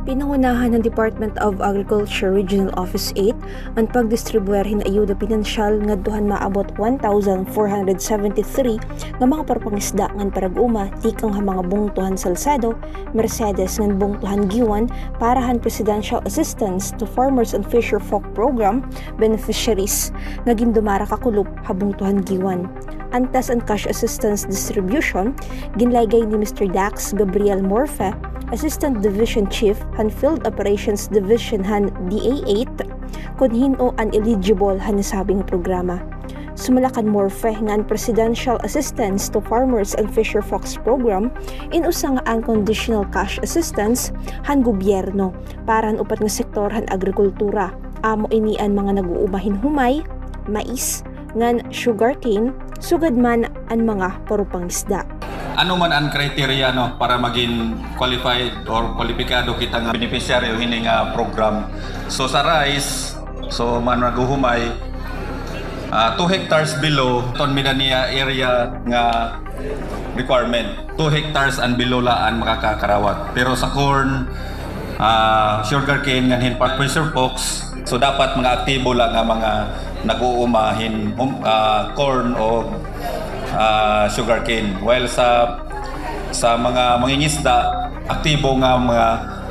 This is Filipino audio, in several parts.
Pinangunahan ng Department of Agriculture Regional Office 8 ang pagdistribuerhin ayuda pinansyal ngadtuhan maabot 1,473 nga mga parpangisda ngan parag-uma tikang ha mga bungtuhan Salcedo, Mercedes ngan bungtuhan Giwan parahan Presidential Assistance to Farmers and Fisher Folk Program beneficiaries nga gindumara kakulop ha bungtuhan Giwan. Antas and cash assistance distribution ginlaygay ni Mr. Dax Gabriel Morfe, Assistant Division Chief han Field Operations Division han DA8 kun hino an eligible han nasabing programa. Sumalakan Morfe nga ang Presidential Assistance to Farmers and Fisher Folks Program inusa nga unconditional cash assistance han gobyerno para upat nga sektor han agrikultura. Amo ini ang mga nag-uumahin humay, mais, ngan sugarcane, sugad man ang mga parupangisda. Ano man ang kriteria para maging qualified or kwalipikado kita nga beneficiaryo hini nga program. So sa rice, so man naguhumay 2 hectares below ton midaniya area nga requirement. 2 hectares and below laan makakakarawat. Pero sa corn, sugarcane nganhin pa preserve folks, so dapat mga aktibo lang nga mga nag-uumahin corn o sugarcane. While sa mga mangingisda, aktibo nga mga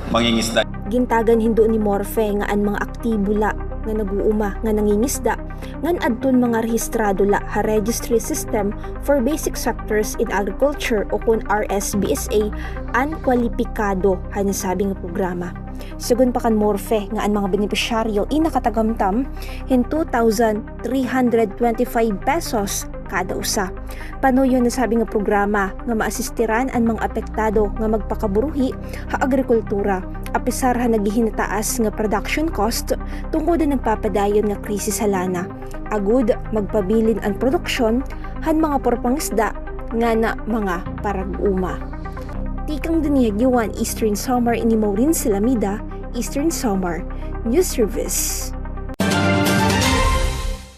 mangingisda. Gintagan hindo ni Morfe nga ang mga aktibo la nga nag-uuma nga nangingisda ngan adton mga rehistrado la ha registry system for basic sectors in agriculture o kun RSBSA an kwalipikado ha nasabing programa. Sugun pa kan Morfe nga ang mga benepisyaryo inakatagamtam hin 2,325 pesos kada usa. Panuyo na sabi nga programa nga maasistiran ang mga apektado nga magpakaburuhi ha agrikultura apisar ha naghihinataas nga production cost tungod na nagpapadayon nga krisis sa lana. Agud magpabilin ang produksyon han mga porpangisda nga na mga parag-uma. Tikang Duniya Giwan Eastern Samar ini Maureen Salamida, Eastern Samar News Service.